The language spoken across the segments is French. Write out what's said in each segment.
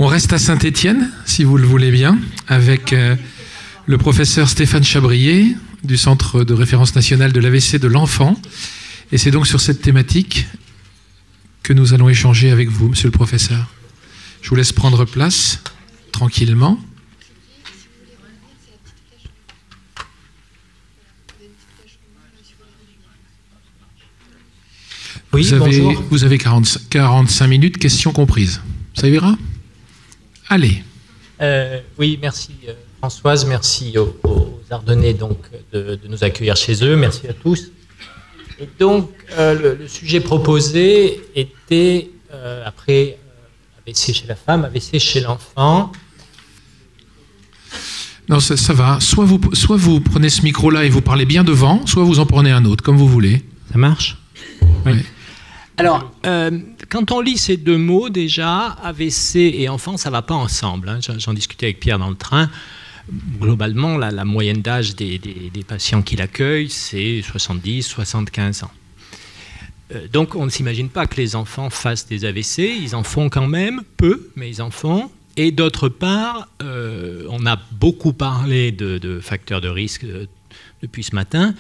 On reste à Saint-Étienne, si vous le voulez bien, avec le professeur Stéphane Chabrier du Centre de référence nationale de l'AVC de l'enfant. Et c'est donc sur cette thématique que nous allons échanger avec vous, monsieur le professeur. Je vous laisse prendre place tranquillement. Oui, vous avez 45 minutes, questions comprises. Ça ira ? Allez. Oui, merci Françoise, merci aux Ardennais donc, de nous accueillir chez eux, merci à tous. Et donc, le sujet proposé était, après AVC chez la femme, AVC chez l'enfant. Non, ça va. Soit vous prenez ce micro-là et vous parlez bien devant, soit vous en prenez un autre, comme vous voulez. Ça marche ? Oui. Alors, quand on lit ces deux mots, déjà, AVC et enfant, ça ne va pas ensemble. Hein. J'en discutais avec Pierre dans le train. Globalement, la moyenne d'âge des patients qui l'accueillent, c'est 70-75 ans. Donc, on ne s'imagine pas que les enfants fassent des AVC. Ils en font quand même, peu, mais ils en font. Et d'autre part, on a beaucoup parlé de facteurs de risque depuis ce matin.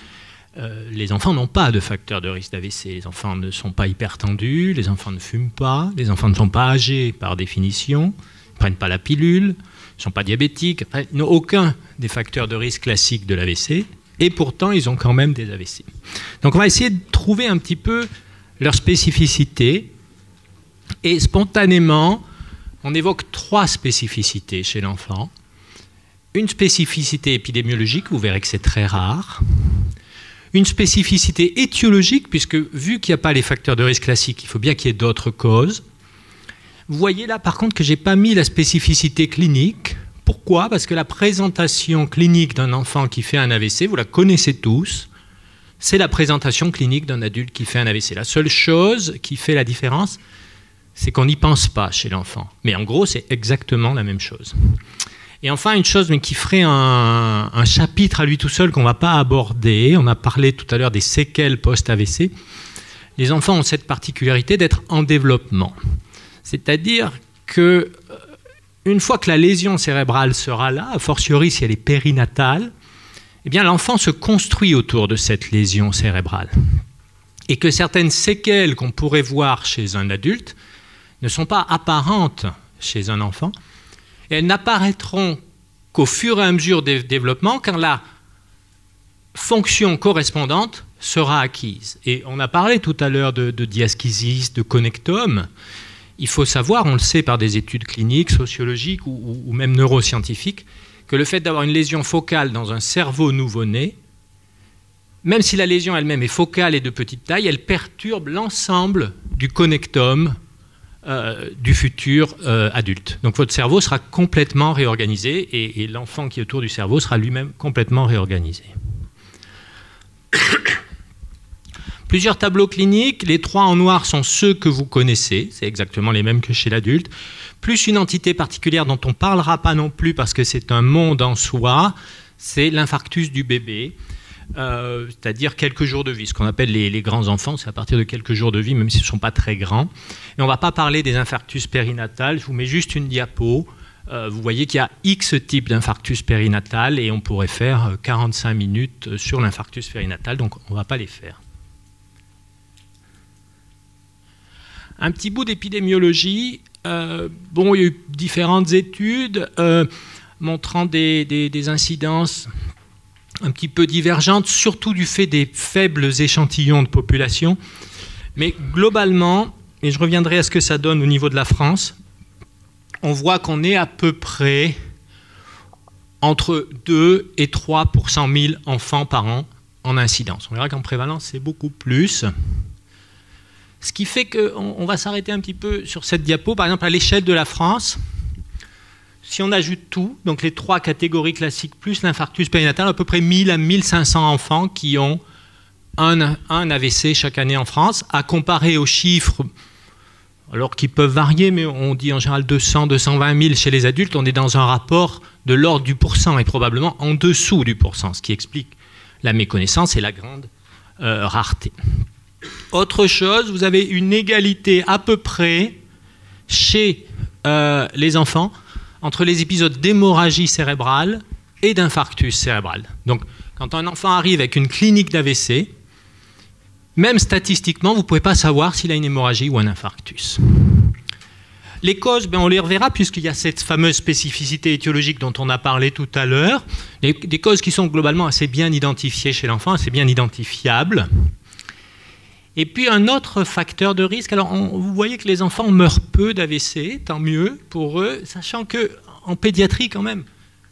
Les enfants n'ont pas de facteurs de risque d'AVC. Les enfants ne sont pas hypertendus, les enfants ne fument pas, les enfants ne sont pas âgés par définition, ne prennent pas la pilule, ne sont pas diabétiques, ils n'ont aucun des facteurs de risque classiques de l'AVC, et pourtant ils ont quand même des AVC. Donc on va essayer de trouver un petit peu leur spécificité, et spontanément, on évoque 3 spécificités chez l'enfant. Une spécificité épidémiologique, vous verrez que c'est très rare. Une spécificité étiologique, puisque vu qu'il n'y a pas les facteurs de risque classiques, il faut bien qu'il y ait d'autres causes. Vous voyez là, par contre, que je n'ai pas mis la spécificité clinique. Pourquoi ? Parce que la présentation clinique d'un enfant qui fait un AVC, vous la connaissez tous, c'est la présentation clinique d'un adulte qui fait un AVC. La seule chose qui fait la différence, c'est qu'on n'y pense pas chez l'enfant. Mais en gros, c'est exactement la même chose. Et enfin, une chose mais qui ferait un chapitre à lui tout seul qu'on ne va pas aborder, on a parlé tout à l'heure des séquelles post-AVC, les enfants ont cette particularité d'être en développement. C'est-à-dire qu'une fois que la lésion cérébrale sera là, a fortiori si elle est périnatale, eh bien l'enfant se construit autour de cette lésion cérébrale. Et que certaines séquelles qu'on pourrait voir chez un adulte ne sont pas apparentes chez un enfant, et elles n'apparaîtront qu'au fur et à mesure des développements quand la fonction correspondante sera acquise. Et on a parlé tout à l'heure de diaschisis, de connectome. Il faut savoir, on le sait par des études cliniques, sociologiques ou même neuroscientifiques, que le fait d'avoir une lésion focale dans un cerveau nouveau-né, même si la lésion elle-même est focale et de petite taille, elle perturbe l'ensemble du connectome du futur adulte. Donc votre cerveau sera complètement réorganisé et l'enfant qui est autour du cerveau sera lui-même complètement réorganisé. Plusieurs tableaux cliniques, les 3 en noir sont ceux que vous connaissez, c'est exactement les mêmes que chez l'adulte, plus une entité particulière dont on ne parlera pas non plus parce que c'est un monde en soi, c'est l'infarctus du bébé. C'est-à-dire quelques jours de vie. Ce qu'on appelle les grands enfants, c'est à partir de quelques jours de vie, même s'ils ne sont pas très grands. Et on ne va pas parler des infarctus périnatales. Je vous mets juste une diapo. Vous voyez qu'il y a X types d'infarctus périnatal et on pourrait faire 45 minutes sur l'infarctus périnatal, donc on ne va pas les faire. Un petit bout d'épidémiologie. Bon, il y a eu différentes études montrant des incidences un petit peu divergentes, surtout du fait des faibles échantillons de population. Mais globalement, et je reviendrai à ce que ça donne au niveau de la France, on voit qu'on est à peu près entre 2 et 3 pour 100 000 enfants par an en incidence. On verra qu'en prévalence, c'est beaucoup plus. Ce qui fait qu'on va s'arrêter un petit peu sur cette diapo. Par exemple, à l'échelle de la France, si on ajoute tout, donc les 3 catégories classiques plus l'infarctus périnatal, à peu près 1000 à 1500 enfants qui ont un AVC chaque année en France, à comparer aux chiffres, alors qu'ils peuvent varier, mais on dit en général 200, 220 000 chez les adultes, on est dans un rapport de l'ordre du pourcent et probablement en dessous du pourcent, ce qui explique la méconnaissance et la grande rareté. Autre chose, vous avez une égalité à peu près chez les enfants entre les épisodes d'hémorragie cérébrale et d'infarctus cérébral. Donc, quand un enfant arrive avec une clinique d'AVC, même statistiquement, vous ne pouvez pas savoir s'il a une hémorragie ou un infarctus. Les causes, on les reverra puisqu'il y a cette fameuse spécificité étiologique dont on a parlé tout à l'heure. Des causes qui sont globalement assez bien identifiées chez l'enfant, assez bien identifiables. Et puis un autre facteur de risque, alors vous voyez que les enfants meurent peu d'AVC, tant mieux pour eux, sachant qu'en pédiatrie quand même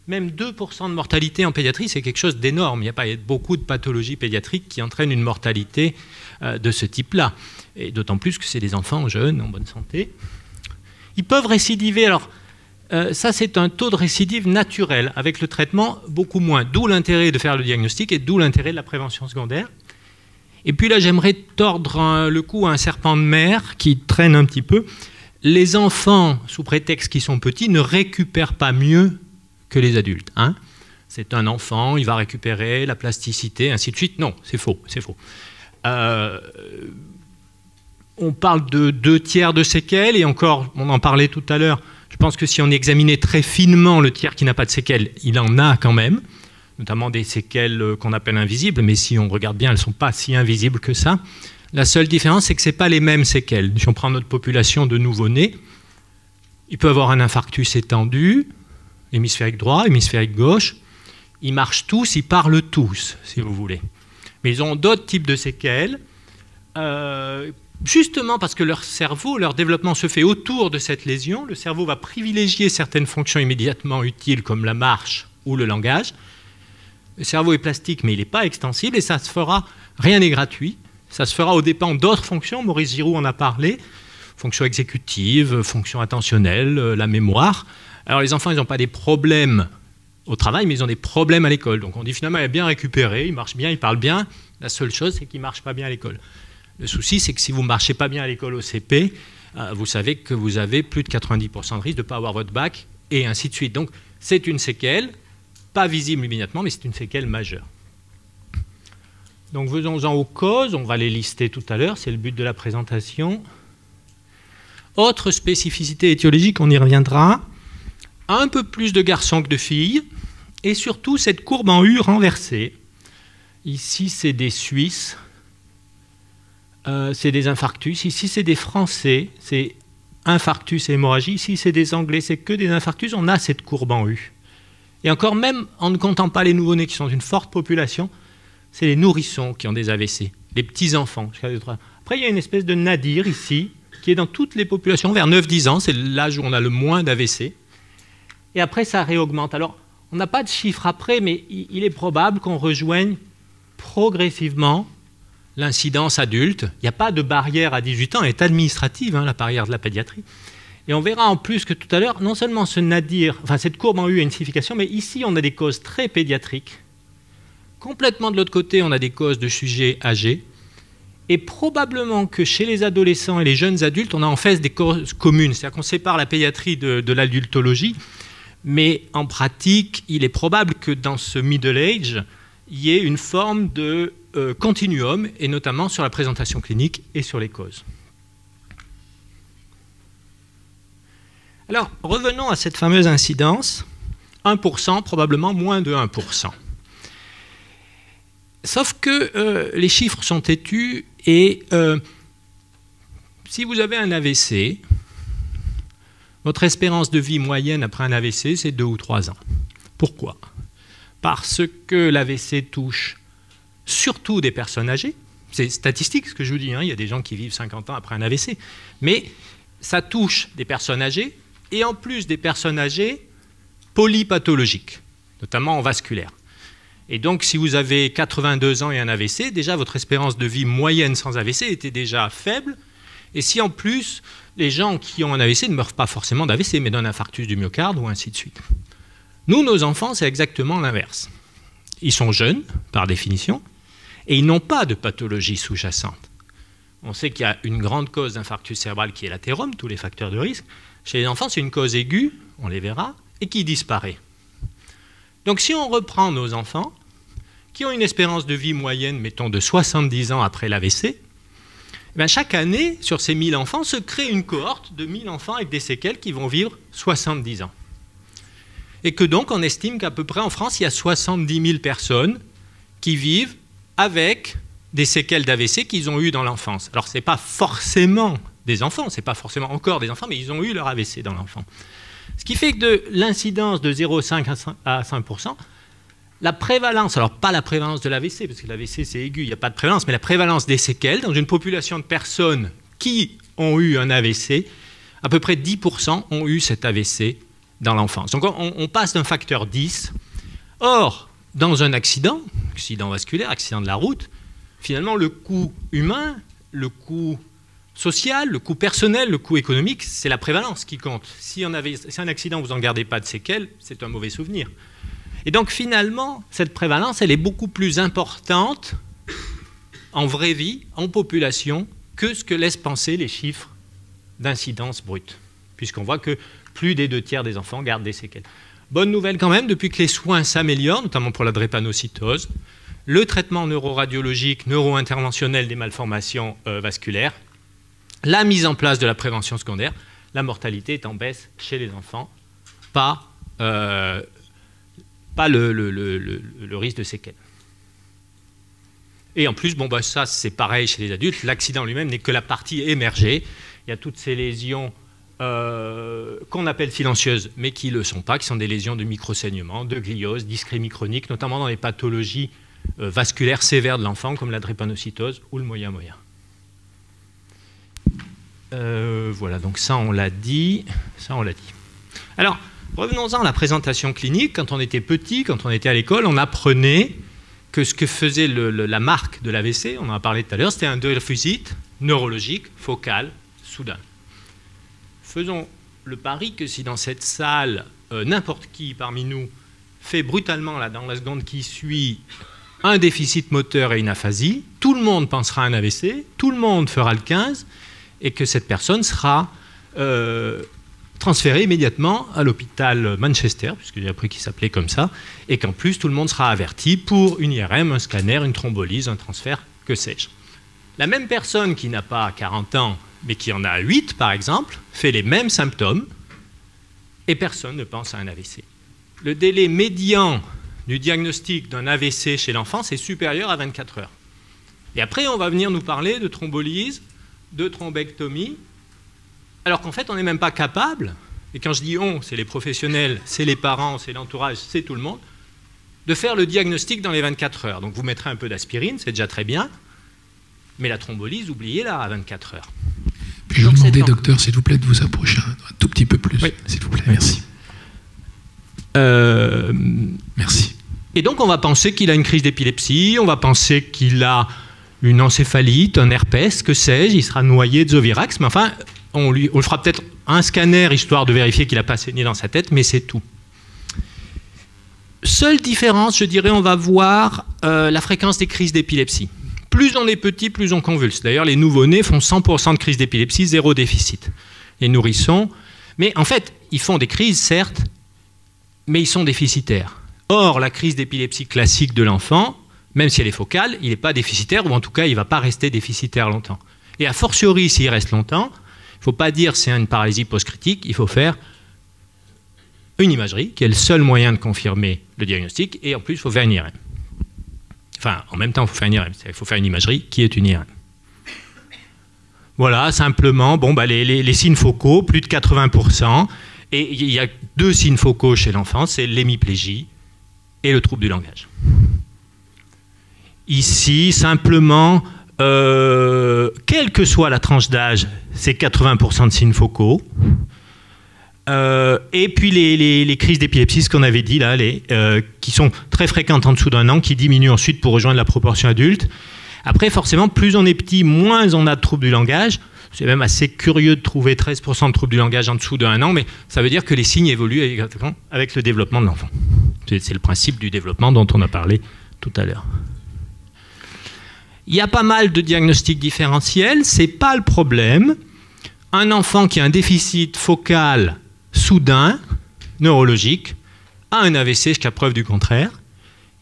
2% de mortalité en pédiatrie, c'est quelque chose d'énorme. Il n'y a pas beaucoup de pathologies pédiatriques qui entraînent une mortalité de ce type-là. Et d'autant plus que c'est des enfants jeunes, en bonne santé. Ils peuvent récidiver, alors ça c'est un taux de récidive naturel, avec le traitement beaucoup moins. D'où l'intérêt de faire le diagnostic et d'où l'intérêt de la prévention secondaire. Et puis là j'aimerais tordre le cou à un serpent de mer qui traîne un petit peu. Les enfants, sous prétexte qu'ils sont petits, ne récupèrent pas mieux que les adultes. Hein. C'est un enfant, il va récupérer la plasticité, ainsi de suite. Non, c'est faux, c'est faux. On parle de 2 tiers de séquelles, et encore, on en parlait tout à l'heure, je pense que si on examinait très finement le tiers qui n'a pas de séquelles, il en a quand même, notamment des séquelles qu'on appelle invisibles, mais si on regarde bien, elles ne sont pas si invisibles que ça. La seule différence, c'est que ce n'est pas les mêmes séquelles. Si on prend notre population de nouveau-nés, il peut avoir un infarctus étendu, hémisphérique droit, hémisphérique gauche, ils marchent tous, ils parlent tous, si vous voulez. Mais ils ont d'autres types de séquelles, justement parce que leur cerveau, leur développement se fait autour de cette lésion. Le cerveau va privilégier certaines fonctions immédiatement utiles, comme la marche ou le langage. Le cerveau est plastique, mais il n'est pas extensible, et ça se fera, rien n'est gratuit, ça se fera aux dépens d'autres fonctions, Maurice Giroux en a parlé, fonctions exécutives, fonctions attentionnelles, la mémoire. Alors les enfants, ils n'ont pas des problèmes au travail, mais ils ont des problèmes à l'école. Donc on dit finalement, il est bien récupéré, il marche bien, il parle bien. La seule chose, c'est qu'il ne marche pas bien à l'école. Le souci, c'est que si vous ne marchez pas bien à l'école au CP, vous savez que vous avez plus de 90% de risque de ne pas avoir votre bac, et ainsi de suite. Donc c'est une séquelle, pas visible immédiatement, mais c'est une séquelle majeure. Donc venons-en aux causes, on va les lister tout à l'heure, c'est le but de la présentation. Autre spécificité étiologique, on y reviendra. Un peu plus de garçons que de filles, et surtout cette courbe en U renversée. Ici, c'est des Suisses, c'est des infarctus. Ici, c'est des Français, c'est infarctus et hémorragie. Ici, c'est des Anglais, c'est que des infarctus. On a cette courbe en U. Et encore même, en ne comptant pas les nouveau-nés qui sont une forte population, c'est les nourrissons qui ont des AVC, les petits-enfants. Après, il y a une espèce de nadir ici, qui est dans toutes les populations, vers 9-10 ans, c'est l'âge où on a le moins d'AVC. Et après, ça réaugmente. Alors, on n'a pas de chiffres après, mais il est probable qu'on rejoigne progressivement l'incidence adulte. Il n'y a pas de barrière à 18 ans, elle est administrative, hein, la barrière de la pédiatrie. Et on verra en plus que tout à l'heure, non seulement ce nadir, enfin cette courbe en U a une signification, mais ici, on a des causes très pédiatriques. Complètement de l'autre côté, on a des causes de sujets âgés. Et probablement que chez les adolescents et les jeunes adultes, on a en fait des causes communes. C'est-à-dire qu'on sépare la pédiatrie de l'adultologie. Mais en pratique, il est probable que dans ce middle age, il y ait une forme de continuum, et notamment sur la présentation clinique et sur les causes. Alors, revenons à cette fameuse incidence. 1%, probablement moins de 1%. Sauf que les chiffres sont têtus, et si vous avez un AVC, votre espérance de vie moyenne après un AVC, c'est 2 ou 3 ans. Pourquoi? Parce que l'AVC touche surtout des personnes âgées. C'est statistique ce que je vous dis, hein. Il y a des gens qui vivent 50 ans après un AVC. Mais ça touche des personnes âgées, et en plus des personnes âgées polypathologiques, notamment en vasculaire. Et donc, si vous avez 82 ans et un AVC, déjà votre espérance de vie moyenne sans AVC était déjà faible. Et si en plus, les gens qui ont un AVC ne meurent pas forcément d'AVC, mais d'un infarctus du myocarde ou ainsi de suite. Nous, nos enfants, c'est exactement l'inverse. Ils sont jeunes, par définition, et ils n'ont pas de pathologie sous-jacente. On sait qu'il y a une grande cause d'infarctus cérébral qui est l'athérome, tous les facteurs de risque. Chez les enfants, c'est une cause aiguë, on les verra, et qui disparaît. Donc si on reprend nos enfants, qui ont une espérance de vie moyenne, mettons, de 70 ans après l'AVC, Ben, chaque année, sur ces 1000 enfants, se crée une cohorte de 1000 enfants avec des séquelles qui vont vivre 70 ans. Et que donc, on estime qu'à peu près en France, il y a 70 000 personnes qui vivent avec des séquelles d'AVC qu'ils ont eues dans l'enfance. Alors, ce n'est pas forcément des enfants, ce n'est pas forcément encore des enfants, mais ils ont eu leur AVC dans l'enfant. Ce qui fait que de l'incidence de 0,5 à 5%, la prévalence, alors pas la prévalence de l'AVC, parce que l'AVC c'est aigu, il n'y a pas de prévalence, mais la prévalence des séquelles dans une population de personnes qui ont eu un AVC, à peu près 10% ont eu cet AVC dans l'enfance. Donc on passe d'un facteur 10. Or, dans un accident vasculaire, accident de la route, finalement le coût humain, le coût social, le coût personnel, le coût économique, c'est la prévalence qui compte. Si un accident, vous n'en gardez pas de séquelles, c'est un mauvais souvenir. Et donc finalement, cette prévalence, elle est beaucoup plus importante en vraie vie, en population, que ce que laissent penser les chiffres d'incidence brute, puisqu'on voit que plus des 2/3 des enfants gardent des séquelles. Bonne nouvelle quand même, depuis que les soins s'améliorent, notamment pour la drépanocytose, le traitement neuroradiologique, neuro-interventionnel des malformations vasculaires, la mise en place de la prévention secondaire, la mortalité est en baisse chez les enfants, pas le risque de séquelles. Et en plus, bon, bah, ça c'est pareil chez les adultes, l'accident lui-même n'est que la partie émergée. Il y a toutes ces lésions qu'on appelle silencieuses, mais qui ne le sont pas, qui sont des lésions de microsaignement, de gliose, d'ischémie chronique, notamment dans les pathologies vasculaires sévères de l'enfant, comme la drépanocytose ou le moyen-moyen. Voilà, donc ça on l'a dit. Alors, revenons-en à la présentation clinique. Quand on était petit, quand on était à l'école, on apprenait que ce que faisait la marque de l'AVC, on en a parlé tout à l'heure, c'était un déficit neurologique, focal, soudain. Faisons le pari que si dans cette salle, n'importe qui parmi nous fait brutalement, là, dans la seconde qui suit, un déficit moteur et une aphasie, tout le monde pensera à un AVC, tout le monde fera le 15, et que cette personne sera transférée immédiatement à l'hôpital Manchester, puisque j'ai appris qu'il s'appelait comme ça, et qu'en plus tout le monde sera averti pour une IRM, un scanner, une thrombolyse, un transfert, que sais-je. La même personne qui n'a pas 40 ans, mais qui en a 8 par exemple, fait les mêmes symptômes, et personne ne pense à un AVC. Le délai médian du diagnostic d'un AVC chez l'enfant, c'est supérieur à 24 heures. Et après, on va venir nous parler de thrombolyse, de thrombectomie, alors qu'en fait, on n'est même pas capable, et quand je dis on, c'est les professionnels, c'est les parents, c'est l'entourage, c'est tout le monde, de faire le diagnostic dans les 24 heures. Donc vous mettrez un peu d'aspirine, c'est déjà très bien, mais la thrombolyse, oubliez-la à 24 heures. Puis je vous demandais, docteur, s'il vous plaît, de vous approcher un tout petit peu plus, oui, s'il vous plaît, merci. Merci. Et donc on va penser qu'il a une crise d'épilepsie, on va penser qu'il a une encéphalite, un herpès, que sais-je, il sera noyé de Zovirax, mais enfin, on lui fera peut-être un scanner histoire de vérifier qu'il n'a pas saigné dans sa tête, mais c'est tout. Seule différence, je dirais, on va voir la fréquence des crises d'épilepsie. Plus on est petit, plus on convulse. D'ailleurs, les nouveau-nés font 100% de crises d'épilepsie, 0 déficit. Les nourrissons, mais en fait, ils font des crises, certes, mais ils sont déficitaires. Or, la crise d'épilepsie classique de l'enfant, même si elle est focale, il n'est pas déficitaire, ou en tout cas, il ne va pas rester déficitaire longtemps. Et a fortiori, s'il reste longtemps, il ne faut pas dire c'est une paralysie post-critique, il faut faire une imagerie, qui est le seul moyen de confirmer le diagnostic, et en plus, il faut faire une IRM. Enfin, en même temps, il faut faire une IRM, il faut faire une imagerie qui est une IRM. Voilà, simplement, bon, bah, les signes focaux, plus de 80%, et il y a 2 signes focaux chez l'enfant, c'est l'hémiplégie et le trouble du langage. Ici, simplement, quelle que soit la tranche d'âge, c'est 80% de signes focaux. Et puis les crises d'épilepsie, ce qu'on avait dit là, qui sont très fréquentes en dessous d'1 an, qui diminuent ensuite pour rejoindre la proportion adulte. Après, forcément, plus on est petit, moins on a de troubles du langage. C'est même assez curieux de trouver 13% de troubles du langage en dessous d'1 an, mais ça veut dire que les signes évoluent exactement avec le développement de l'enfant. C'est le principe du développement dont on a parlé tout à l'heure. Il y a pas mal de diagnostics différentiels, c'est pas le problème. Un enfant qui a un déficit focal soudain, neurologique, a un AVC jusqu'à preuve du contraire,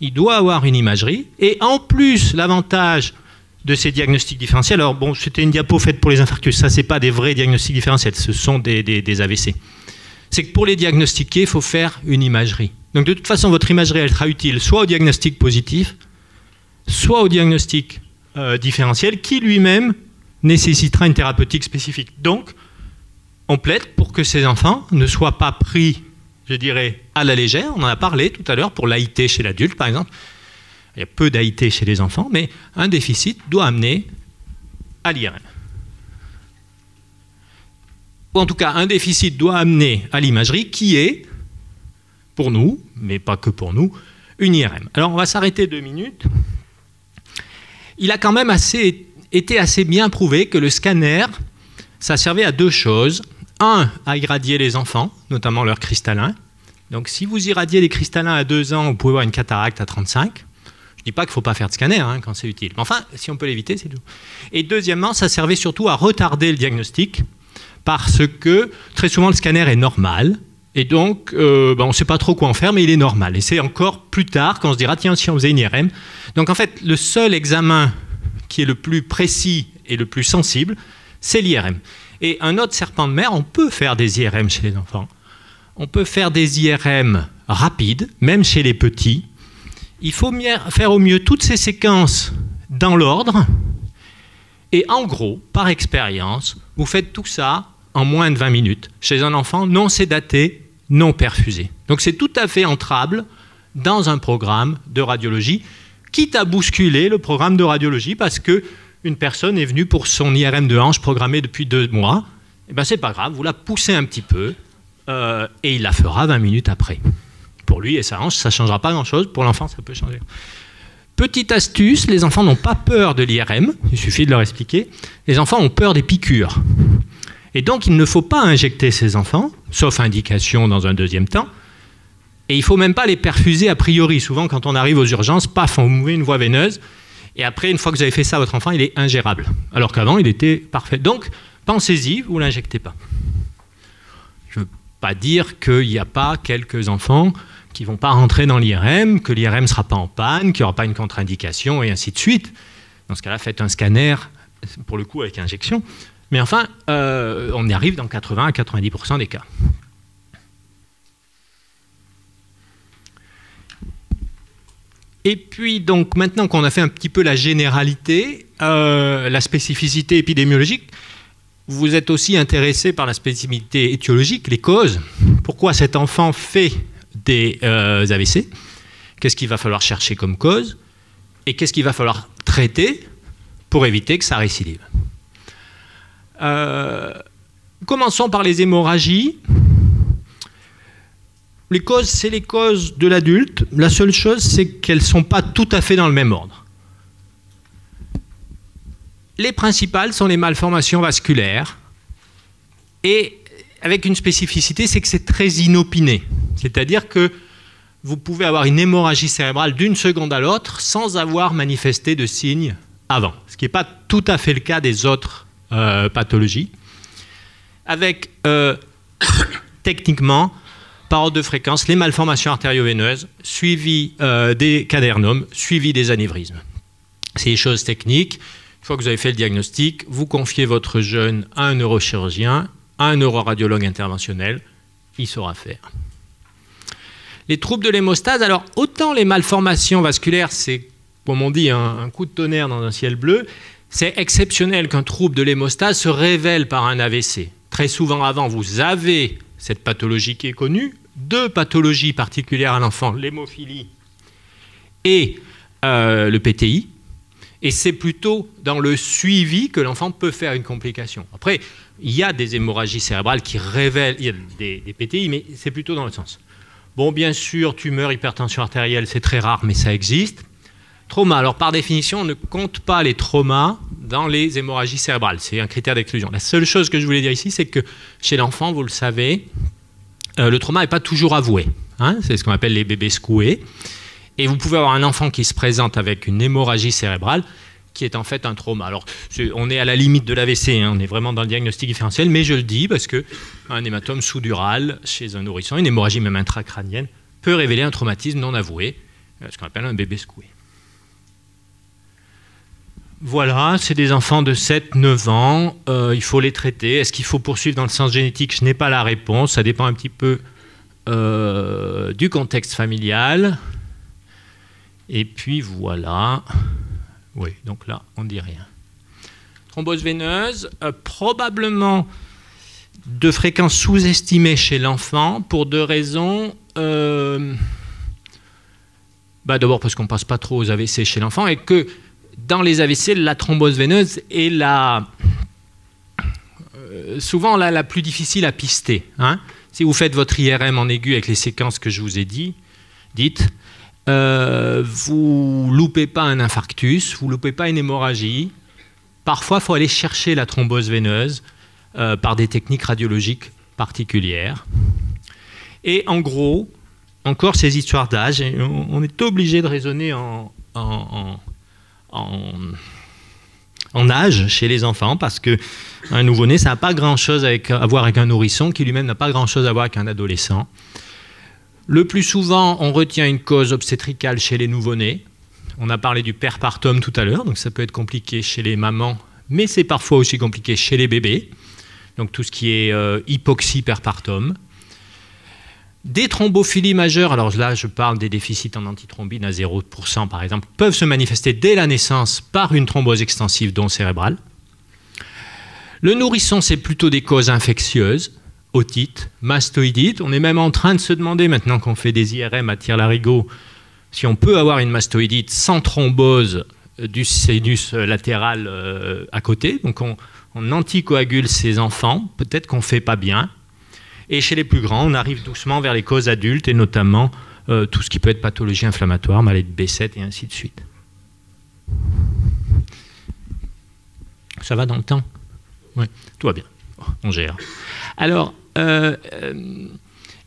il doit avoir une imagerie, et en plus, l'avantage de ces diagnostics différentiels. Alors bon, c'était une diapo faite pour les infarctus, ça c'est pas des vrais diagnostics différentiels, ce sont des AVC. C'est que pour les diagnostiquer, il faut faire une imagerie. Donc de toute façon, votre imagerie, elle sera utile soit au diagnostic positif, soit au diagnostic différentiel, qui lui-même nécessitera une thérapeutique spécifique. Donc, on plaide pour que ces enfants ne soient pas pris, je dirais, à la légère. On en a parlé tout à l'heure pour l'AIT chez l'adulte, par exemple. Il y a peu d'AIT chez les enfants, mais un déficit doit amener à l'IRM. Ou en tout cas, un déficit doit amener à l'imagerie qui est, pour nous, mais pas que pour nous, une IRM. Alors, on va s'arrêter 2 minutes. Il a quand même été assez bien prouvé que le scanner, ça servait à 2 choses. Un, à irradier les enfants, notamment leurs cristallins. Donc, si vous irradiez les cristallins à 2 ans, vous pouvez avoir une cataracte à 35. Je ne dis pas qu'il ne faut pas faire de scanner quand c'est utile. Mais enfin, si on peut l'éviter, c'est tout. Et deuxièmement, ça servait surtout à retarder le diagnostic parce que très souvent, le scanner est normal. Et donc, on ne sait pas trop quoi en faire, mais il est normal. Et c'est encore plus tard qu'on se dira, tiens, si on faisait une IRM. Donc, en fait, le seul examen qui est le plus précis et le plus sensible, c'est l'IRM. Et un autre serpent de mer, on peut faire des IRM chez les enfants. On peut faire des IRM rapides, même chez les petits. Il faut faire au mieux toutes ces séquences dans l'ordre. Et en gros, par expérience, vous faites tout ça en moins de 20 minutes chez un enfant non sédaté, non perfusé. Donc c'est tout à fait entrable dans un programme de radiologie, quitte à bousculer le programme de radiologie parce que une personne est venue pour son IRM de hanche programmée depuis 2 mois, et ben c'est pas grave, vous la poussez un petit peu et il la fera 20 minutes après. Pour lui et sa hanche, ça ne changera pas grand-chose. Pour l'enfant, ça peut changer. Petite astuce, les enfants n'ont pas peur de l'IRM, il suffit de leur expliquer. Les enfants ont peur des piqûres. Et donc, il ne faut pas injecter ces enfants, sauf indication dans un deuxième temps. Et il ne faut même pas les perfuser a priori. Souvent, quand on arrive aux urgences, paf, on ouvre une voie veineuse. Et après, une fois que vous avez fait ça, votre enfant, il est ingérable. Alors qu'avant, il était parfait. Donc, pensez-y, vous ne l'injectez pas. Je ne veux pas dire qu'il n'y a pas quelques enfants qui ne vont pas rentrer dans l'IRM, que l'IRM ne sera pas en panne, qu'il n'y aura pas une contre-indication, et ainsi de suite. Dans ce cas-là, faites un scanner, pour le coup, avec injection. Mais enfin, on y arrive dans 80 à 90% des cas. Et puis, donc, maintenant qu'on a fait un petit peu la généralité, la spécificité épidémiologique, vous êtes aussi intéressé par la spécificité étiologique, les causes. Pourquoi cet enfant fait des AVC? Qu'est-ce qu'il va falloir chercher comme cause? Et qu'est-ce qu'il va falloir traiter pour éviter que ça récidive? Commençons par les hémorragies. Les causes, c'est les causes de l'adulte. La seule chose, c'est qu'elles ne sont pas tout à fait dans le même ordre. Les principales sont les malformations vasculaires. Et avec une spécificité, c'est que c'est très inopiné. C'est-à-dire que vous pouvez avoir une hémorragie cérébrale d'une seconde à l'autre sans avoir manifesté de signes avant. Ce qui n'est pas tout à fait le cas des autres pathologies. Avec, techniquement, par ordre de fréquence, les malformations artério-veineuses, suivi des cadernomes, suivi des anévrismes. C'est des choses techniques. Une fois que vous avez fait le diagnostic, vous confiez votre jeune à un neurochirurgien, à un neuroradiologue interventionnel, il saura faire. Les troubles de l'hémostase, alors autant les malformations vasculaires, c'est, comme on dit, un coup de tonnerre dans un ciel bleu, c'est exceptionnel qu'un trouble de l'hémostase se révèle par un AVC. Très souvent avant, vous avez cette pathologie qui est connue, 2 pathologies particulières à l'enfant, l'hémophilie et le PTI, et c'est plutôt dans le suivi que l'enfant peut faire une complication. Après, il y a des hémorragies cérébrales qui révèlent, il y a des PTI, mais c'est plutôt dans le sens. Bon, bien sûr, tumeur, hypertension artérielle, c'est très rare, mais ça existe. Trauma, alors par définition, on ne compte pas les traumas dans les hémorragies cérébrales. C'est un critère d'exclusion. La seule chose que je voulais dire ici, c'est que chez l'enfant, vous le savez, le trauma n'est pas toujours avoué. C'est ce qu'on appelle les bébés secoués. Et vous pouvez avoir un enfant qui se présente avec une hémorragie cérébrale qui est en fait un trauma. Alors, on est à la limite de l'AVC, on est vraiment dans le diagnostic différentiel, mais je le dis parce qu'un hématome sous-dural chez un nourrisson, une hémorragie même intracrânienne, peut révéler un traumatisme non avoué, ce qu'on appelle un bébé secoué. Voilà, c'est des enfants de 7-9 ans, il faut les traiter. Est-ce qu'il faut poursuivre dans le sens génétique? Je n'ai pas la réponse, ça dépend un petit peu du contexte familial. Et puis voilà, oui, donc là, on ne dit rien. Thrombose veineuse, probablement de fréquence sous-estimée chez l'enfant pour 2 raisons. D'abord parce qu'on ne passe pas trop aux AVC chez l'enfant et que dans les AVC, la thrombose veineuse est souvent la plus difficile à pister. Hein. Si vous faites votre IRM en aigu avec les séquences que je vous ai dites, vous ne loupez pas un infarctus, vous ne loupez pas une hémorragie. Parfois, il faut aller chercher la thrombose veineuse par des techniques radiologiques particulières. Et en gros, encore ces histoires d'âge, on est obligé de raisonner en âge chez les enfants parce qu'un nouveau-né, ça n'a pas grand-chose à voir avec un nourrisson qui lui-même n'a pas grand-chose à voir avec un adolescent. Le plus souvent, on retient une cause obstétricale chez les nouveau-nés. On a parlé du perpartum tout à l'heure, donc ça peut être compliqué chez les mamans, mais c'est parfois aussi compliqué chez les bébés. Donc tout ce qui est hypoxie perpartum. Des thrombophilies majeures, alors là je parle des déficits en antithrombine à 0% par exemple, peuvent se manifester dès la naissance par une thrombose extensive dont cérébrale. Le nourrisson, c'est plutôt des causes infectieuses, otite, mastoïdite. On est même en train de se demander, maintenant qu'on fait des IRM à Tire-Larigot, si on peut avoir une mastoïdite sans thrombose du sinus latéral à côté. Donc on anticoagule ces enfants, peut-être qu'on ne fait pas bien. Et chez les plus grands, on arrive doucement vers les causes adultes et notamment tout ce qui peut être pathologie inflammatoire, maladie de B7 et ainsi de suite. Ça va dans le temps? Oui, tout va bien. On gère. Alors,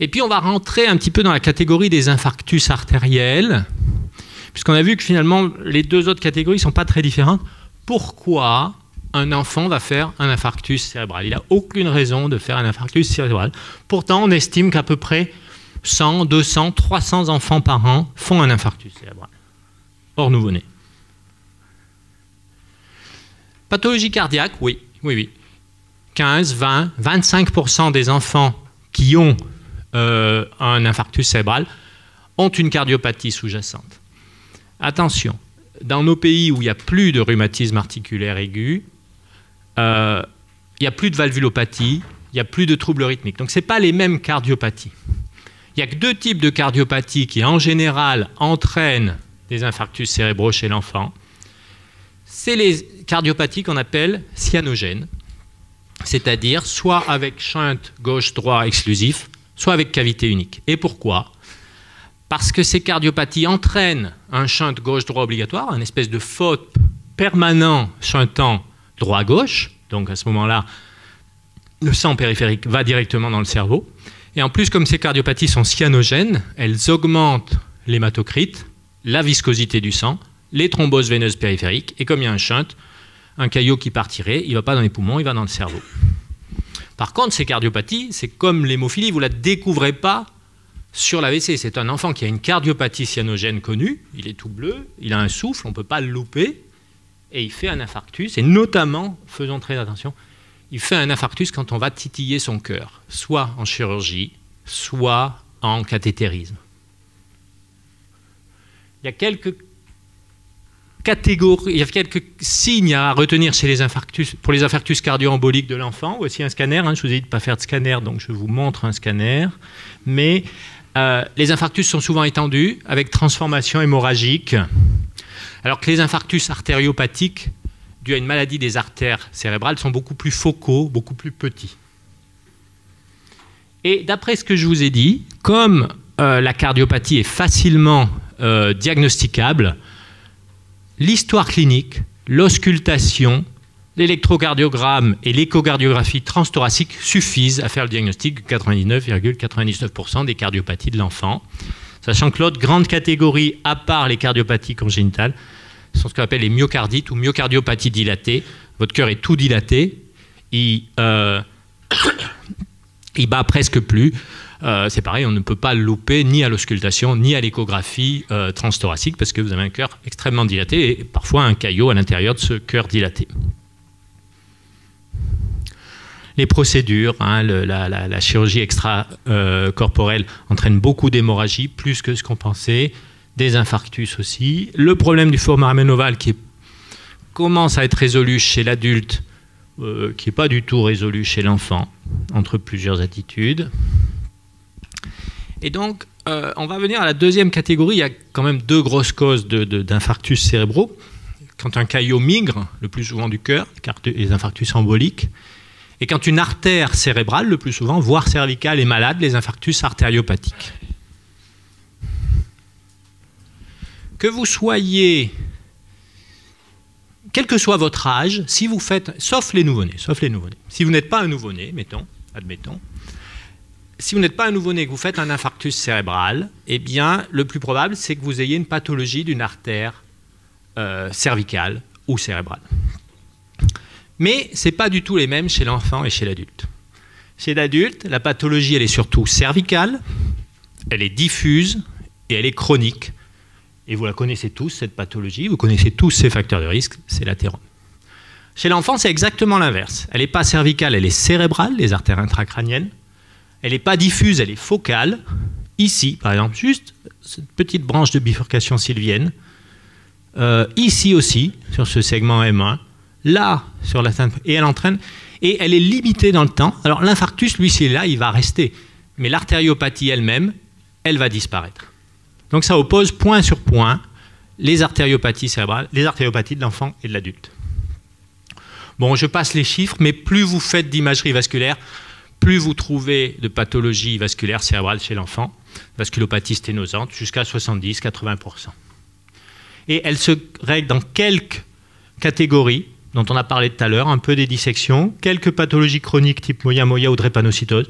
et puis on va rentrer un petit peu dans la catégorie des infarctus artériels, puisqu'on a vu que finalement les 2 autres catégories ne sont pas très différentes. Pourquoi un enfant va faire un infarctus cérébral? Il n'a aucune raison de faire un infarctus cérébral. Pourtant, on estime qu'à peu près 100, 200, 300 enfants par an font un infarctus cérébral, hors nouveau-né. Pathologie cardiaque, oui. 15, 20, 25% des enfants qui ont un infarctus cérébral ont une cardiopathie sous-jacente. Attention, dans nos pays où il n'y a plus de rhumatisme articulaire aigu, il n'y a plus de valvulopathie, il n'y a plus de troubles rythmiques. Donc ce n'est pas les mêmes cardiopathies. Il n'y a que 2 types de cardiopathies qui, en général, entraînent des infarctus cérébraux chez l'enfant. C'est les cardiopathies qu'on appelle cyanogènes, c'est-à-dire soit avec shunt gauche-droit exclusif, soit avec cavité unique. Et pourquoi? Parce que ces cardiopathies entraînent un shunt gauche-droit obligatoire, un espèce de FOP permanent shuntant droit-gauche. Donc à ce moment-là, le sang périphérique va directement dans le cerveau. Et en plus, comme ces cardiopathies sont cyanogènes, elles augmentent l'hématocrite, la viscosité du sang, les thromboses veineuses périphériques. Et comme il y a un shunt, un caillot qui partirait, il ne va pas dans les poumons, il va dans le cerveau. Par contre, ces cardiopathies, c'est comme l'hémophilie, vous ne la découvrez pas sur l'AVC. C'est un enfant qui a une cardiopathie cyanogène connue, il est tout bleu, il a un souffle, on ne peut pas le louper, et il fait un infarctus, et notamment, faisons très attention, il fait un infarctus quand on va titiller son cœur, soit en chirurgie, soit en cathétérisme. Il y a quelques catégories, il y a quelques signes à retenir chez les infarctus, pour les infarctus cardio-emboliques de l'enfant. Voici un scanner, je vous ai dit de ne pas faire de scanner, donc je vous montre un scanner. Mais les infarctus sont souvent étendus, avec transformation hémorragique, alors que les infarctus artériopathiques, dus à une maladie des artères cérébrales, sont beaucoup plus focaux, beaucoup plus petits. Et d'après ce que je vous ai dit, comme la cardiopathie est facilement diagnosticable, l'histoire clinique, l'auscultation, l'électrocardiogramme et l'échocardiographie transthoracique suffisent à faire le diagnostic de 99,99% des cardiopathies de l'enfant, sachant que l'autre grande catégorie, à part les cardiopathies congénitales, sont ce qu'on appelle les myocardites ou myocardiopathie dilatée. Votre cœur est tout dilaté, il bat presque plus. c'est pareil, on ne peut pas le louper ni à l'auscultation, ni à l'échographie transthoracique, parce que vous avez un cœur extrêmement dilaté et parfois un caillot à l'intérieur de ce cœur dilaté. Les procédures, hein, la chirurgie extracorporelle entraîne beaucoup d'hémorragie, plus que ce qu'on pensait, des infarctus aussi. Le problème du foramen ovale qui commence à être résolu chez l'adulte, qui n'est pas du tout résolu chez l'enfant, entre plusieurs attitudes. Et donc, on va venir à la deuxième catégorie. Il y a quand même deux grosses causes d'infarctus cérébraux. Quand un caillot migre, le plus souvent du cœur, les infarctus emboliques, et quand une artère cérébrale, le plus souvent, voire cervicale, est malade, les infarctus artériopathiques. Que vous soyez, quel que soit votre âge, si vous faites, sauf les nouveau-nés, si vous n'êtes pas un nouveau-né, admettons, si vous n'êtes pas un nouveau-né et que vous faites un infarctus cérébral, eh bien, le plus probable, c'est que vous ayez une pathologie d'une artère cervicale ou cérébrale. Mais ce n'est pas du tout les mêmes chez l'enfant et chez l'adulte. Chez l'adulte, la pathologie, elle est surtout cervicale, elle est diffuse et elle est chronique. Et vous la connaissez tous, cette pathologie, vous connaissez tous ces facteurs de risque, c'est l'athérome. Chez l'enfant, c'est exactement l'inverse. Elle n'est pas cervicale, elle est cérébrale, les artères intracrâniennes. Elle n'est pas diffuse, elle est focale. Ici, par exemple, juste cette petite branche de bifurcation sylvienne. Ici aussi, sur ce segment M1. Là, sur la teinte, et elle entraîne, et elle est limitée dans le temps. Alors l'infarctus, lui, s'il est là, il va rester. Mais l'artériopathie elle-même, elle va disparaître. Donc ça oppose point sur point les artériopathies cérébrales, les artériopathies de l'enfant et de l'adulte. Bon, je passe les chiffres, mais plus vous faites d'imagerie vasculaire, plus vous trouvez de pathologies vasculaires cérébrales chez l'enfant, vasculopathie sténosante, jusqu'à 70-80%. Et elle se règle dans quelques catégories, dont on a parlé tout à l'heure, un peu des dissections, quelques pathologies chroniques type moyamoya ou drépanocytose,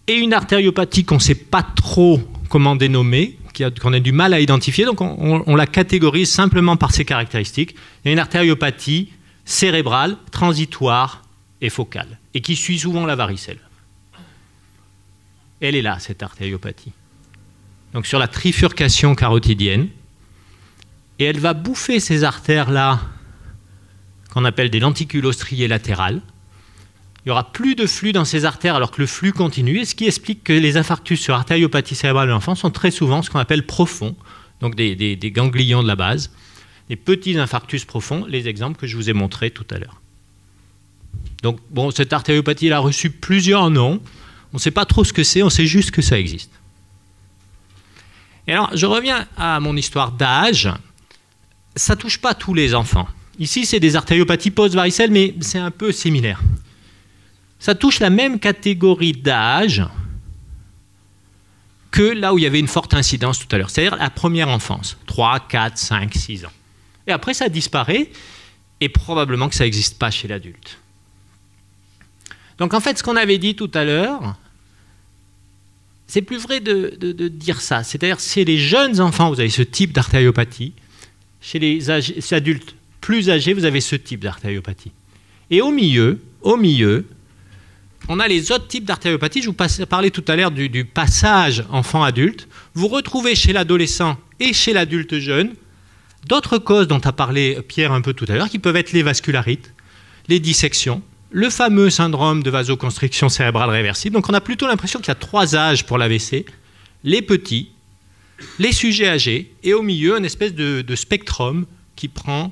et une artériopathie qu'on ne sait pas trop comment dénommer, qu'on a du mal à identifier, donc on la catégorise simplement par ses caractéristiques. Il y a une artériopathie cérébrale, transitoire et focale, et qui suit souvent la varicelle. Elle est là, cette artériopathie. Donc sur la trifurcation carotidienne, et elle va bouffer ces artères-là, qu'on appelle des lenticules striées latérales. Il n'y aura plus de flux dans ces artères alors que le flux continue, et ce qui explique que les infarctus sur artériopathie cérébrale de l'enfant sont très souvent ce qu'on appelle profonds, donc des ganglions de la base, des petits infarctus profonds, les exemples que je vous ai montrés tout à l'heure. Donc bon, cette artériopathie elle a reçu plusieurs noms, on ne sait pas trop ce que c'est, on sait juste que ça existe. Et alors, je reviens à mon histoire d'âge, ça ne touche pas tous les enfants. Ici, c'est des artériopathies post-varicelles, mais c'est un peu similaire. Ça touche la même catégorie d'âge que là où il y avait une forte incidence tout à l'heure, c'est-à-dire la première enfance, 3, 4, 5, 6 ans. Et après, ça disparaît, et probablement que ça n'existe pas chez l'adulte. Donc en fait, ce qu'on avait dit tout à l'heure, c'est plus vrai de dire ça. C'est-à-dire, chez les jeunes enfants, vous avez ce type d'artériopathie. Chez les adultes plus âgés, vous avez ce type d'artériopathie. Et au milieu, on a les autres types d'artériopathie. Je vous parlais tout à l'heure du passage enfant-adulte. Vous retrouvez chez l'adolescent et chez l'adulte jeune d'autres causes dont a parlé Pierre un peu tout à l'heure, qui peuvent être les vascularites, les dissections, le fameux syndrome de vasoconstriction cérébrale réversible. Donc on a plutôt l'impression qu'il y a 3 âges pour l'AVC, les petits, les sujets âgés, et au milieu, une espèce de spectrum qui prend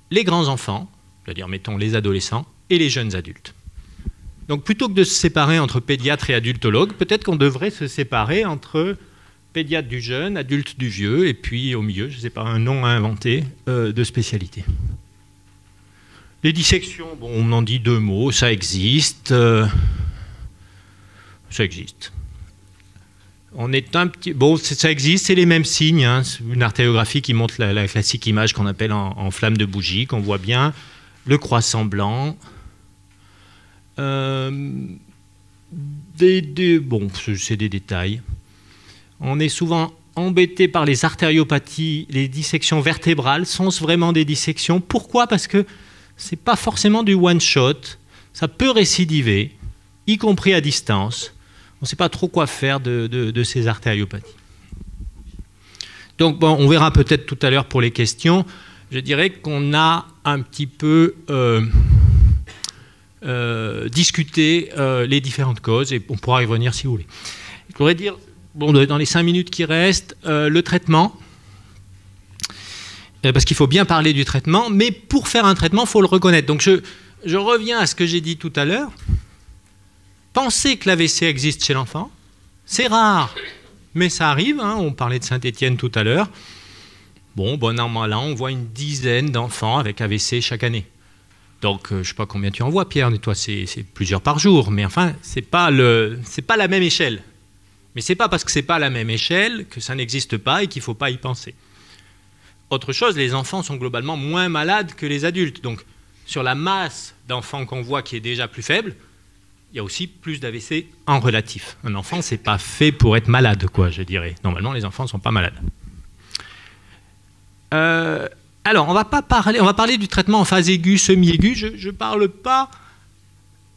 les grands enfants, c'est-à-dire mettons les adolescents, et les jeunes adultes. Donc plutôt que de se séparer entre pédiatre et adultologue, peut-être qu'on devrait se séparer entre pédiatre du jeune, adulte du vieux, et puis au milieu, je ne sais pas, un nom à inventer de spécialité. Les dissections, bon, on en dit 2 mots, ça existe. Ça existe. On est un petit... Bon, ça existe, c'est les mêmes signes. Hein, une artériographie qui montre la classique image qu'on appelle en flamme de bougie, qu'on voit bien. Le croissant blanc. Bon, c'est des détails. On est souvent embêté par les artériopathies, les dissections vertébrales. Sont-ce vraiment des dissections? Pourquoi? Parce que ce n'est pas forcément du one-shot. Ça peut récidiver, y compris à distance. on ne sait pas trop quoi faire de ces artériopathies. Donc, bon, on verra peut-être tout à l'heure pour les questions. Je dirais qu'on a un petit peu discuté les différentes causes, et on pourra y revenir si vous voulez. Je voudrais dire, bon, dans les 5 minutes qui restent, le traitement, parce qu'il faut bien parler du traitement, mais pour faire un traitement, il faut le reconnaître. Donc, je reviens à ce que j'ai dit tout à l'heure. Pensez que l'AVC existe chez l'enfant, c'est rare, mais ça arrive, hein, on parlait de Saint-Étienne tout à l'heure. Bon, bon an, mal an, on voit une dizaine d'enfants avec AVC chaque année. Donc, je ne sais pas combien tu en vois, Pierre, mais toi, c'est plusieurs par jour. Mais enfin, ce n'est pas la même échelle. Mais ce n'est pas parce que ce n'est pas la même échelle que ça n'existe pas et qu'il ne faut pas y penser. Autre chose, les enfants sont globalement moins malades que les adultes. Donc, sur la masse d'enfants qu'on voit qui est déjà plus faible, il y a aussi plus d'AVC en relatif. Un enfant, ce n'est pas fait pour être malade, quoi, je dirais. Normalement, les enfants ne sont pas malades. Alors, on va parler du traitement en phase aiguë, semi-aiguë. Je ne parle pas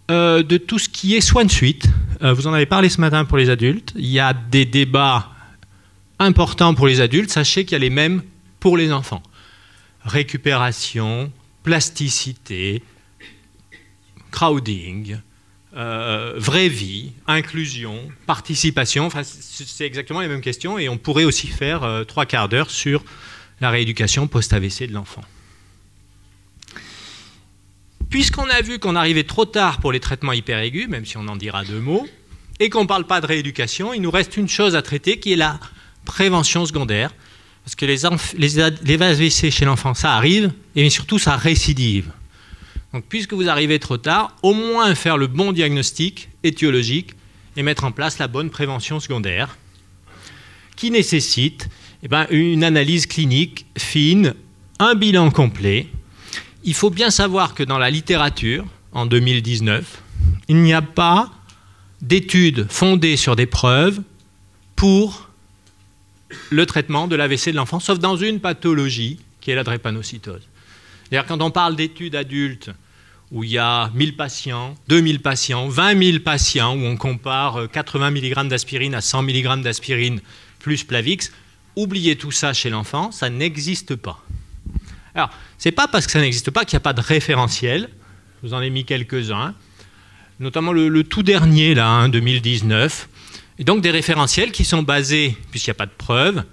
de tout ce qui est soins de suite. Vous en avez parlé ce matin pour les adultes. Il y a des débats importants pour les adultes. Sachez qu'il y a les mêmes pour les enfants. Récupération, plasticité, crowding, vraie vie, inclusion, participation, enfin, c'est exactement les mêmes questions et on pourrait aussi faire 3 quarts d'heure sur la rééducation post-AVC de l'enfant. Puisqu'on a vu qu'on arrivait trop tard pour les traitements hyperaigus, même si on en dira 2 mots, et qu'on ne parle pas de rééducation, il nous reste une chose à traiter qui est la prévention secondaire. Parce que les AVC chez l'enfant, ça arrive, et surtout ça récidive. Donc, puisque vous arrivez trop tard, au moins faire le bon diagnostic étiologique et mettre en place la bonne prévention secondaire qui nécessite une analyse clinique fine, un bilan complet. Il faut bien savoir que dans la littérature, en 2019, il n'y a pas d'études fondées sur des preuves pour le traitement de l'AVC de l'enfant, sauf dans une pathologie qui est la drépanocytose. D'ailleurs, quand on parle d'études adultes, où il y a 1000 patients, 2000 patients, 20 000 patients, où on compare 80 mg d'aspirine à 100 mg d'aspirine plus Plavix, oubliez tout ça chez l'enfant, ça n'existe pas. Alors, ce n'est pas parce que ça n'existe pas qu'il n'y a pas de référentiel, je vous en ai mis quelques-uns, notamment le tout dernier, là, 2019, et donc des référentiels qui sont basés, puisqu'il n'y a pas de preuves,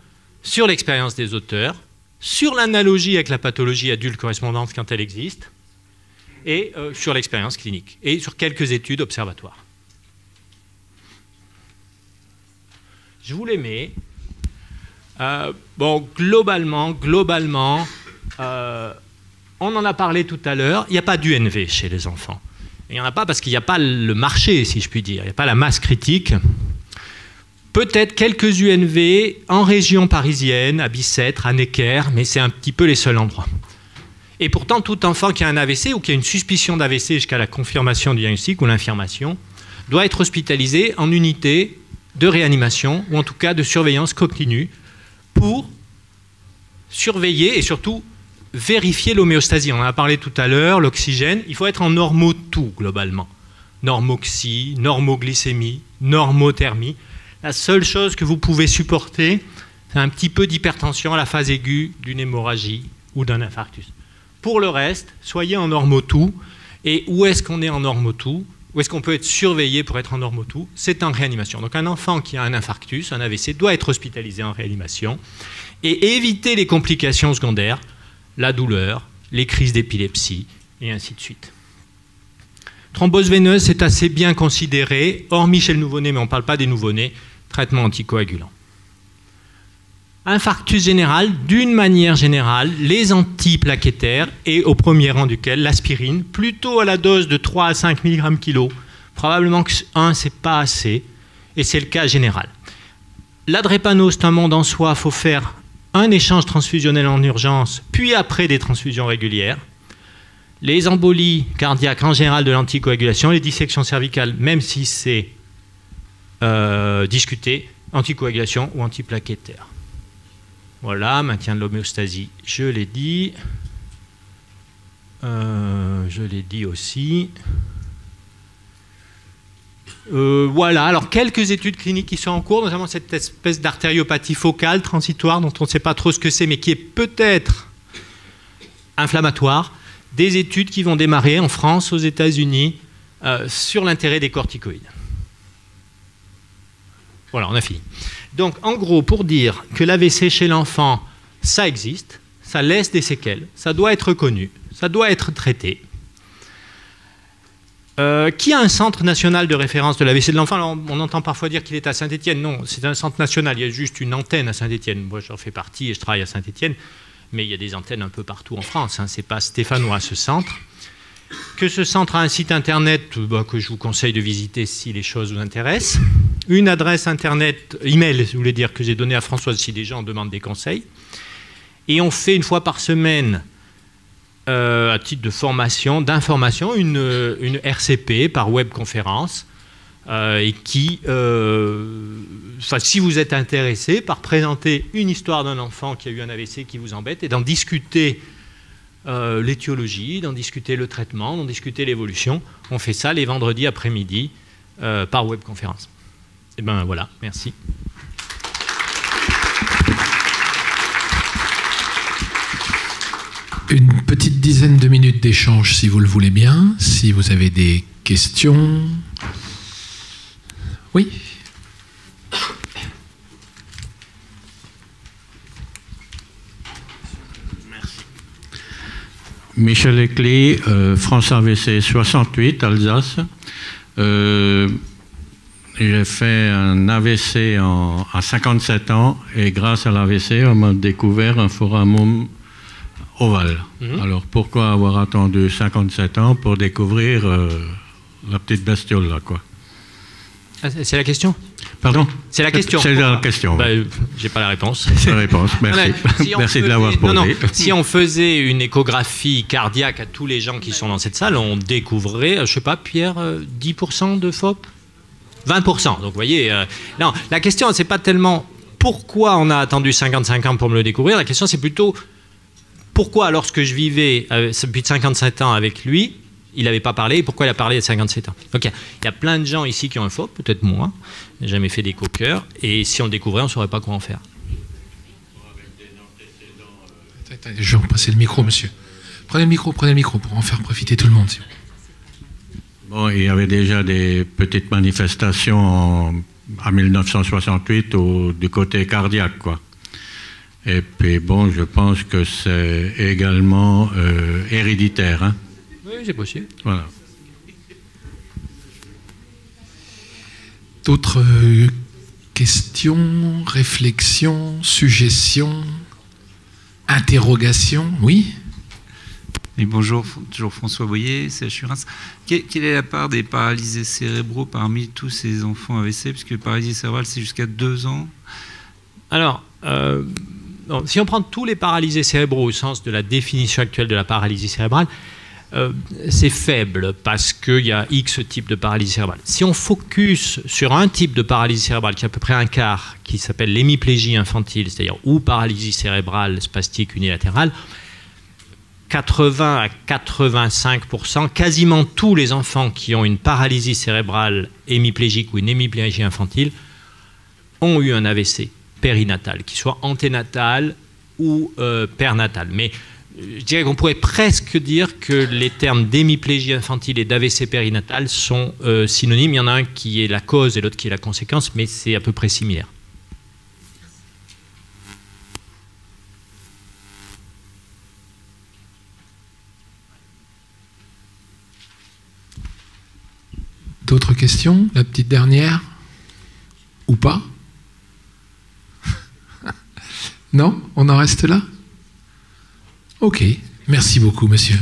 sur l'expérience des auteurs, sur l'analogie avec la pathologie adulte correspondante quand elle existe, et sur l'expérience clinique, et sur quelques études observatoires. Je vous les mets. Bon, globalement, on en a parlé tout à l'heure, il n'y a pas d'UNV chez les enfants. Il n'y en a pas parce qu'il n'y a pas le marché, si je puis dire, il n'y a pas la masse critique. Peut-être quelques UNV en région parisienne, à Bicêtre, à Necker, mais c'est un petit peu les seuls endroits. Et pourtant, tout enfant qui a un AVC ou qui a une suspicion d'AVC jusqu'à la confirmation du diagnostic ou l'infirmation doit être hospitalisé en unité de réanimation ou en tout cas de surveillance continue pour surveiller et surtout vérifier l'homéostasie. On en a parlé tout à l'heure, l'oxygène, il faut être en normo-tout globalement. Normoxie, normoglycémie, normothermie. La seule chose que vous pouvez supporter, c'est un petit peu d'hypertension à la phase aiguë d'une hémorragie ou d'un infarctus. Pour le reste, soyez en normo-tout. Et où est-ce qu'on est en normo-tout? Où est-ce qu'on peut être surveillé pour être en normo-tout? C'est en réanimation. Donc un enfant qui a un infarctus, un AVC, doit être hospitalisé en réanimation et éviter les complications secondaires, la douleur, les crises d'épilepsie et ainsi de suite. Thrombose veineuse, c'est assez bien considéré, hormis chez le nouveau-né, mais on ne parle pas des nouveau-nés, traitement anticoagulant. Infarctus général, d'une manière générale, les antiplaquettaires, et au premier rang duquel l'aspirine, plutôt à la dose de 3 à 5 mg kg. Probablement que 1, ce n'est pas assez, et c'est le cas général. La drépano, c'est un monde en soi, il faut faire un échange transfusionnel en urgence, puis après des transfusions régulières. Les embolies cardiaques en général de l'anticoagulation, les dissections cervicales, même si c'est discuté, anticoagulation ou antiplaquettaire. Voilà, maintien de l'homéostasie, je l'ai dit. Je l'ai dit aussi. Voilà, alors quelques études cliniques qui sont en cours, notamment cette espèce d'artériopathie focale transitoire dont on ne sait pas trop ce que c'est, mais qui est peut-être inflammatoire. Des études qui vont démarrer en France, aux États-Unis, sur l'intérêt des corticoïdes. Voilà, on a fini. Donc, en gros, pour dire que l'AVC chez l'enfant, ça existe, ça laisse des séquelles, ça doit être connu, ça doit être traité. Qui a un centre national de référence de l'AVC de l'enfant? On entend parfois dire qu'il est à Saint-Étienne. Non, c'est un centre national. Il y a juste une antenne à Saint-Étienne. Moi, j'en fais partie et je travaille à Saint-Étienne. Mais il y a des antennes un peu partout en France. Hein. Ce n'est pas stéphanois, ce centre. Que ce centre a un site internet que je vous conseille de visiter si les choses vous intéressent. Une adresse internet, email, je voulais dire, que j'ai donnée à Françoise si des gens demandent des conseils. Et on fait une fois par semaine, à titre de formation, d'information, une RCP par webconférence et qui, si vous êtes intéressé par présenter une histoire d'un enfant qui a eu un AVC qui vous embête et d'en discuter l'étiologie, d'en discuter le traitement, d'en discuter l'évolution, on fait ça les vendredis après-midi par webconférence. Et ben voilà, merci. Une petite dizaine de minutes d'échange, si vous le voulez bien. Si vous avez des questions. Oui. Merci. Michel Ecli, France AVC 68, Alsace. J'ai fait un AVC à 57 ans et grâce à l'AVC, on m'a découvert un foramen ovale. Alors pourquoi avoir attendu 57 ans pour découvrir la petite bestiole là, quoi? C'est la question? Pardon? C'est la question. C'est la question. J'ai pas la réponse. C'est la réponse, merci. Merci de l'avoir posée. Non, si on faisait une échographie cardiaque à tous les gens qui sont dans cette salle, on découvrait, je sais pas, Pierre, 10% de FOP? 20%. Donc vous voyez, non, la question, c'est pas tellement pourquoi on a attendu 55 ans pour me le découvrir, la question c'est plutôt pourquoi, lorsque je vivais depuis 57 ans avec lui, il n'avait pas parlé, et pourquoi il a parlé à 57 ans. Donc il y a plein de gens ici qui ont un FOP, peut-être moi, j'ai jamais fait d'écho-cœur, et si on le découvrait, on ne saurait pas quoi en faire. Je vais repasser le micro, monsieur. Prenez le micro pour en faire profiter tout le monde. Bon, il y avait déjà des petites manifestations en 1968 du côté cardiaque, quoi. Et puis bon, je pense que c'est également héréditaire. Hein. Oui, c'est possible. Voilà. D'autres questions, réflexions, suggestions, interrogations? Oui. Et bonjour, toujours François Boyer, CHU Reims. Quelle est la part des paralysés cérébraux parmi tous ces enfants AVC? Puisque le paralysie cérébrale, c'est jusqu'à 2 ans. Alors, si on prend tous les paralysés cérébraux au sens de la définition actuelle de la paralysie cérébrale, c'est faible parce qu'il y a X types de paralysie cérébrale. Si on focus sur un type de paralysie cérébrale qui est à peu près un quart, qui s'appelle l'hémiplégie infantile, c'est-à-dire ou paralysie cérébrale spastique unilatérale, 80 à 85%, quasiment tous les enfants qui ont une paralysie cérébrale hémiplégique ou une hémiplégie infantile ont eu un AVC périnatal, qu'il soit anténatal ou pernatal. Mais je dirais qu'on pourrait presque dire que les termes d'hémiplégie infantile et d'AVC périnatal sont synonymes. Il y en a un qui est la cause et l'autre qui est la conséquence, mais c'est à peu près similaire. D'autres questions? La petite dernière? Ou pas? Non? On en reste là? Ok. Merci beaucoup, monsieur.